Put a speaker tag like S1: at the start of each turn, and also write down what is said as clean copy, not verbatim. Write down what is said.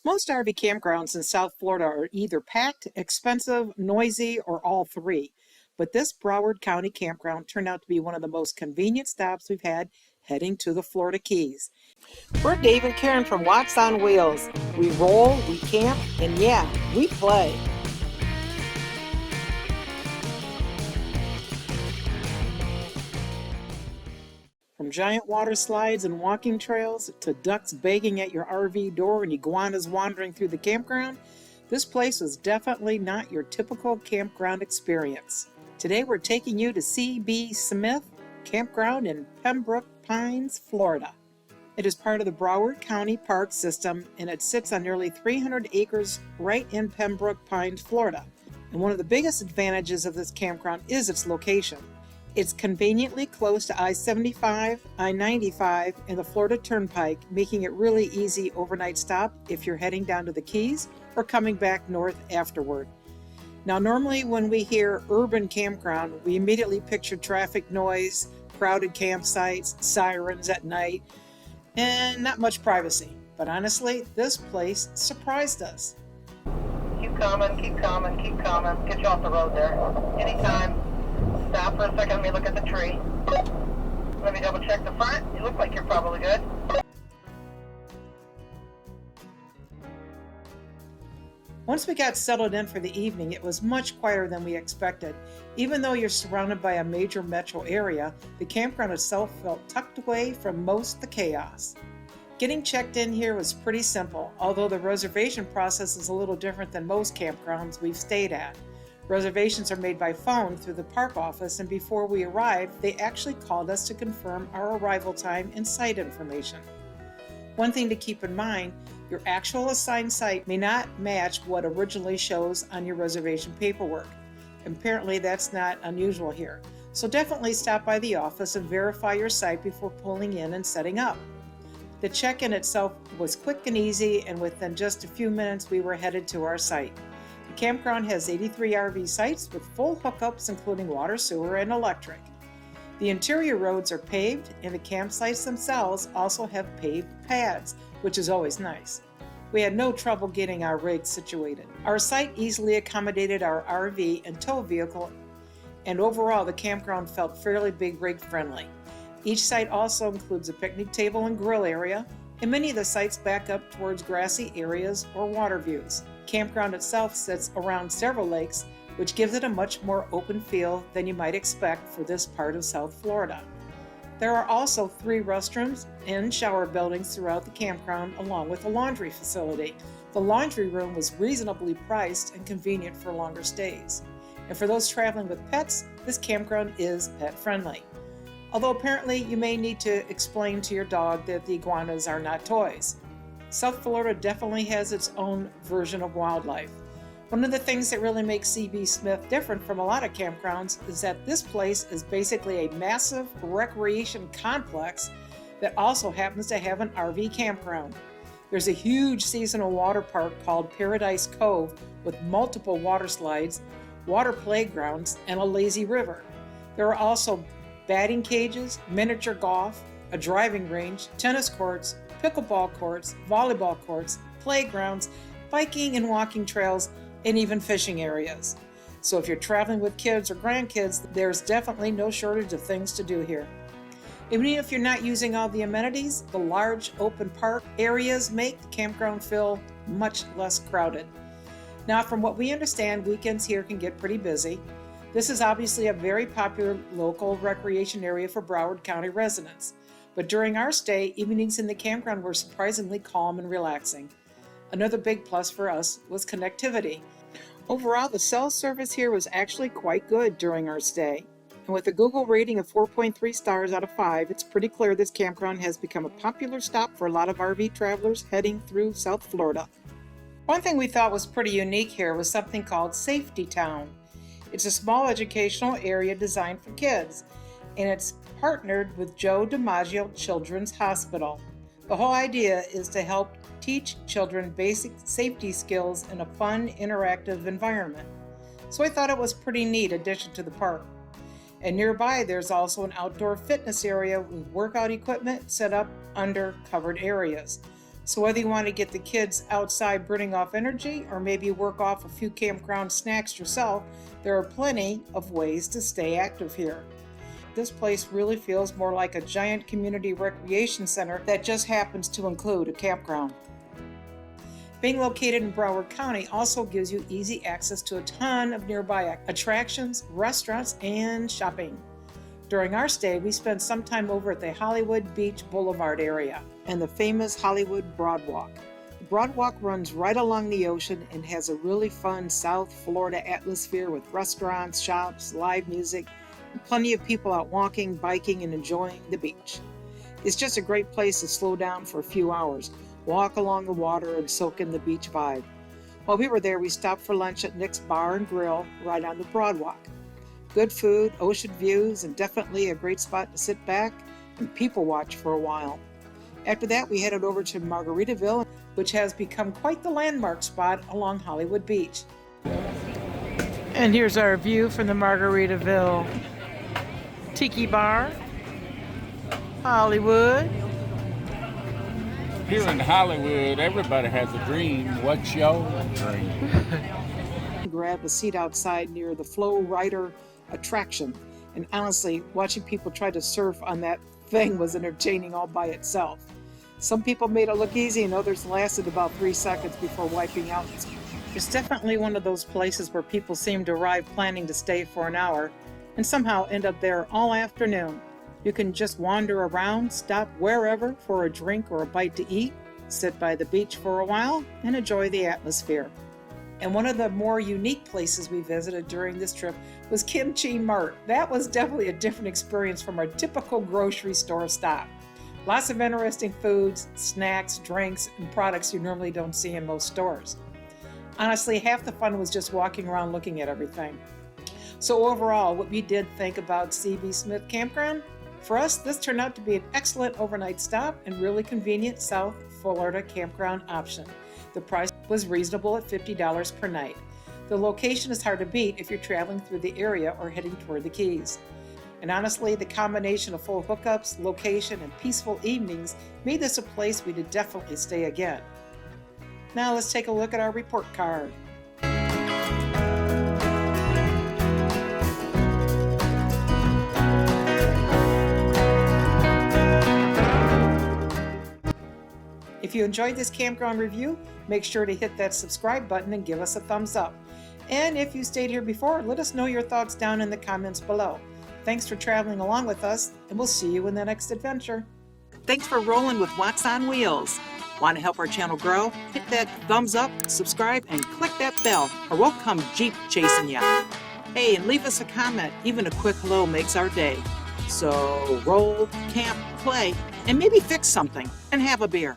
S1: Most RV campgrounds in South Florida are either packed, expensive, noisy, or all three. But this Broward County campground turned out to be one of the most convenient stops we've had heading to the Florida Keys. We're Dave and Karen from Walks on Wheels. We roll, we camp, and yeah, we play. From giant water slides and walking trails to ducks begging at your RV door and iguanas wandering through the campground, this place is definitely not your typical campground experience. Today we're taking you to C.B. Smith Campground in Pembroke Pines, Florida. It is part of the Broward County Park System and it sits on nearly 300 acres right in Pembroke Pines, Florida. And one of the biggest advantages of this campground is its location. It's conveniently close to I-75, I-95, and the Florida Turnpike, making it really easy overnight stop if you're heading down to the Keys or coming back north afterward. Now, normally when we hear urban campground, we immediately picture traffic noise, crowded campsites, sirens at night, and not much privacy. But honestly, this place surprised us.
S2: Keep coming, keep coming, keep coming. Get you off the road there. Anytime. Stop for a second, let me look at the tree. Let me double check the front. You look like you're probably good.
S1: Once we got settled in for the evening, it was much quieter than we expected. Even though you're surrounded by a major metro area, the campground itself felt tucked away from most of the chaos. Getting checked in here was pretty simple, although the reservation process is a little different than most campgrounds we've stayed at. Reservations are made by phone through the park office, and before we arrived, they actually called us to confirm our arrival time and site information. One thing to keep in mind, your actual assigned site may not match what originally shows on your reservation paperwork. Apparently that's not unusual here. So definitely stop by the office and verify your site before pulling in and setting up. The check-in itself was quick and easy, and within just a few minutes we were headed to our site. The campground has 83 RV sites with full hookups including water, sewer, and electric. The interior roads are paved, and the campsites themselves also have paved pads, which is always nice. We had no trouble getting our rig situated. Our site easily accommodated our RV and tow vehicle, and overall the campground felt fairly big rig friendly. Each site also includes a picnic table and grill area, and many of the sites back up towards grassy areas or water views. Campground itself sits around several lakes, which gives it a much more open feel than you might expect for this part of South Florida. There are also 3 restrooms and shower buildings throughout the campground, along with a laundry facility. The laundry room was reasonably priced and convenient for longer stays. And for those traveling with pets, this campground is pet friendly. Although apparently you may need to explain to your dog that the iguanas are not toys. South Florida definitely has its own version of wildlife. One of the things that really makes C.B. Smith different from a lot of campgrounds is that this place is basically a massive recreation complex that also happens to have an RV campground. There's a huge seasonal water park called Paradise Cove with multiple water slides, water playgrounds, and a lazy river. There are also batting cages, miniature golf, a driving range, tennis courts, pickleball courts, volleyball courts, playgrounds, biking and walking trails, and even fishing areas. So if you're traveling with kids or grandkids, there's definitely no shortage of things to do here. Even if you're not using all the amenities, the large open park areas make the campground feel much less crowded. Now, from what we understand, weekends here can get pretty busy. This is obviously a very popular local recreation area for Broward County residents. But during our stay, evenings in the campground were surprisingly calm and relaxing. Another big plus for us was connectivity. Overall, the cell service here was actually quite good during our stay. And with a Google rating of 4.3 stars out of 5, it's pretty clear this campground has become a popular stop for a lot of RV travelers heading through South Florida. One thing we thought was pretty unique here was something called Safety Town. It's a small educational area designed for kids, and it's partnered with Joe DiMaggio Children's Hospital. The whole idea is to help teach children basic safety skills in a fun, interactive environment. So I thought it was a pretty neat addition to the park. And nearby there's also an outdoor fitness area with workout equipment set up under covered areas. So whether you want to get the kids outside burning off energy or maybe work off a few campground snacks yourself, there are plenty of ways to stay active here. This place really feels more like a giant community recreation center that just happens to include a campground. Being located in Broward County also gives you easy access to a ton of nearby attractions, restaurants, and shopping. During our stay, we spent some time over at the Hollywood Beach Boulevard area and the famous Hollywood Broadwalk. The Broadwalk runs right along the ocean and has a really fun South Florida atmosphere with restaurants, shops, live music, and plenty of people out walking, biking, and enjoying the beach. It's just a great place to slow down for a few hours, walk along the water, and soak in the beach vibe. While we were there, we stopped for lunch at Nick's Bar and Grill right on the Broadwalk. Good food, ocean views, and definitely a great spot to sit back and people watch for a while. After that, we headed over to Margaritaville, which has become quite the landmark spot along Hollywood Beach. And here's our view from the Margaritaville Tiki Bar, Hollywood.
S3: Here in Hollywood, everybody has a dream. What's your dream?
S1: Grabbed a seat outside near the FlowRider attraction, and honestly, watching people try to surf on that thing was entertaining all by itself. Some people made it look easy and others lasted about 3 seconds before wiping out. It's definitely one of those places where people seem to arrive planning to stay for an hour and somehow end up there all afternoon. You can just wander around, stop wherever for a drink or a bite to eat, sit by the beach for a while, and enjoy the atmosphere. And one of the more unique places we visited during this trip was Kimchi Mart. That was definitely a different experience from our typical grocery store stop. Lots of interesting foods, snacks, drinks, and products you normally don't see in most stores. Honestly, half the fun was just walking around looking at everything. So overall, what we did think about C.B. Smith Campground? For us, this turned out to be an excellent overnight stop and really convenient South Florida campground option. The price was reasonable at $50 per night. The location is hard to beat if you're traveling through the area or heading toward the Keys. And honestly, the combination of full hookups, location, and peaceful evenings made this a place we'd definitely stay again. Now let's take a look at our report card. If you enjoyed this campground review, make sure to hit that subscribe button and give us a thumbs up. And if you stayed here before, let us know your thoughts down in the comments below. Thanks for traveling along with us, and we'll see you in the next adventure.
S4: Thanks for rolling with What's on Wheels. Want to help our channel grow? Hit that thumbs up, subscribe, and click that bell, or we'll come Jeep chasing ya. Hey, and leave us a comment. Even a quick hello makes our day. So roll, camp, play, and maybe fix something, and have a beer.